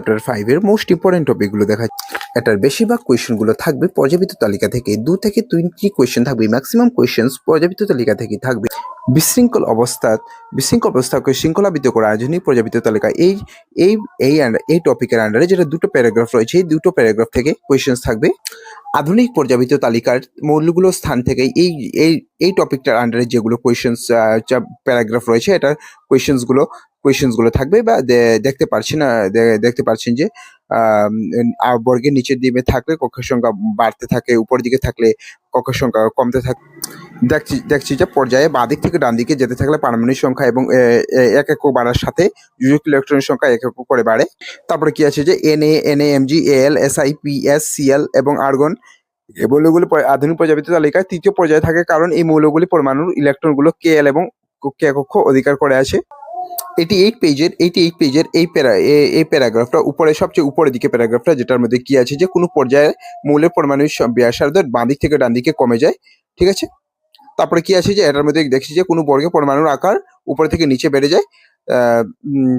Chapter 5 এর most important টপিকগুলো দেখা। এটার বেশিরভাগ কোয়েশ্চেনগুলো থাকবে পর্যাবৃত্ত তালিকা থেকে, 2 থেকে 3টি কোয়েশ্চেন থাকবে, ম্যাক্সিমাম কোয়েশ্চেন্স পর্যাবৃত্ত তালিকা থেকে থাকবে। বিশৃঙ্খল অবস্থাকে শৃঙ্খলাবৃত্ত করা আধুনিক পর্যাবৃত্ত তালিকা এই এই এই টপিকের আন্ডারে যেটা দুটো প্যারাগ্রাফ রয়েছে, এই দুটো প্যারাগ্রাফ থেকে কোয়েশ্চেন্স থাকবে। আধুনিক পর্যাবৃত্ত তালিকার মৌলগুলোর স্থান থেকে এই এই এই টপিকটার আন্ডারে যেগুলো কোয়েশ্চেন্স প্যারাগ্রাফ রয়েছে, এটার কোয়েশ্চেন্সগুলো থাকবে। বা দেখতে পাচ্ছেন যে বর্গের নিচের দিকে থাকলে কক্ষের সংখ্যা বাড়তে থাকে, উপর দিকে থাকলে কক্ষের সংখ্যা কমতে থাকে। দেখছি যে পর্যায়ে বাঁদিক থেকে ডান দিকে যেতে থাকলে পারমাণবিক সংখ্যা এবং এক একক বাড়ার সাথে যোজক ইলেকট্রনের সংখ্যা এক একক করে বাড়ে। তারপরে কি আছে যে Na, Mg, Al, Si, Ps, Cl এবং আর্গন এই মৌলগুলি আধুনিক পর্যাবৃত্ত তালিকায় তৃতীয় পর্যায়ে থাকে, কারণ এই মৌলগুলি পরমাণুর ইলেকট্রনগুলো Kl এবং k কক্ষ অধিকার করে আছে। 88 পেজের এই প্যারাগ্রাফটা সবচেয়ে উপরের দিকে প্যারাগ্রাফটা, যেটার মধ্যে কি আছে যে কোনো পর্যায়ে মৌলের পরমাণুর ব্যাসার্ধ বাঁ দিক থেকে ডান দিকে কমে যায়, ঠিক আছে। তারপরে কি আছে যে এটার মধ্যে দেখছি যে কোনো বর্গে পরমাণুর আকার উপরে থেকে নিচে বেড়ে যায়।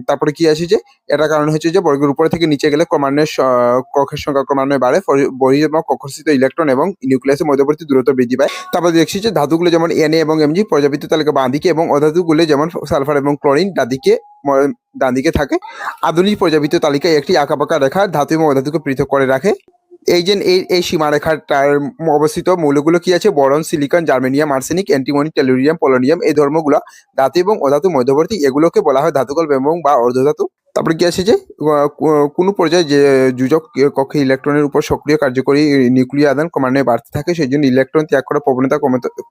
তারপরে কি আছে যে এটার কারণ হচ্ছে যে বর্গের উপরে থেকে নিচে গেলে ক্রমান্বয়ে কক্ষের সংখ্যা ক্রমান্বয়ে বাড়ে, বহির্মুখ কক্ষস্থিত ইলেকট্রন এবং নিউক্লিয়াসের মধ্যবর্তী দূরত্ব বৃদ্ধি পায়। তারপরে দেখছি যে ধাতুগুলো যেমন Na এবং Mg পর্যাবৃত্ত তালিকা বাঁ দিকে এবং অধাতুগুলো যেমন সালফার এবং ক্লোরিন ডান দিকে থাকে। আধুনিক পর্যাবৃত্ত তালিকায় একটি আঁকাবাঁকা রেখা ধাতু এবং অধাতুকে পৃথক করে রাখে। এই সীমারেখাটার অবস্থিত মৌলগুলো কি আছে? Boron, silicon, germanium, arsenic, antimony, tellurium, polonium. এই ধর্মগুলো ধাতু এবং অধাতু মধ্যবর্তী, এগুলোকে বলা হয় ধাতুকল্প এবং বা অর্ধধাতু। তারপরে কি আছে যে কোনো পর্যায়ে যে যোজক কক্ষে ইলেকট্রনের উপর সক্রিয় কার্যকরী নিউক্লিয় আধান ক্রমান্বয়ে বাড়তে থাকে, সেই জন্য ইলেকট্রন ত্যাগ করার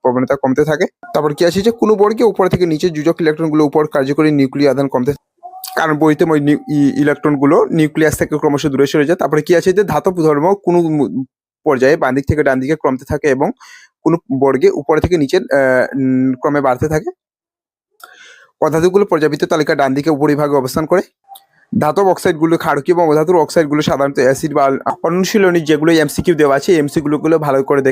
প্রবণতা কমতে থাকে। তারপর কি আছে যে কোনো বর্গে উপরে থেকে নিচে যোজক ইলেকট্রনগুলো উপর কার্যকরী নিউক্লিয় আধান কমতে, কারণ বৈরিতম ইলেকট্রনগুলো নিউক্লিয়াস থেকে ক্রমশ দূরে সরে যায়। তারপরে কি আছে যে ধাতব ধর্ম কোনো পর্যায়ে বাঁ দিক থেকে ডান দিকে কমতে থাকে এবং কোনো বর্গে উপরে থেকে নিচে ক্রমে বাড়তে থাকে। অধাতুগুলো পর্যাবৃত্ত তালিকা ডান দিকে উপরিভাগে অবস্থান করে। ধাতব অক্সাইডগুলো ক্ষারকীয় এবং অধাতুর অক্সাইডগুলো সাধারণত অ্যাসিড বা অনুশীলনী যেগুলো এমসিকিউ দেওয়া আছে, এমসিকিউ গুলো ভালো করে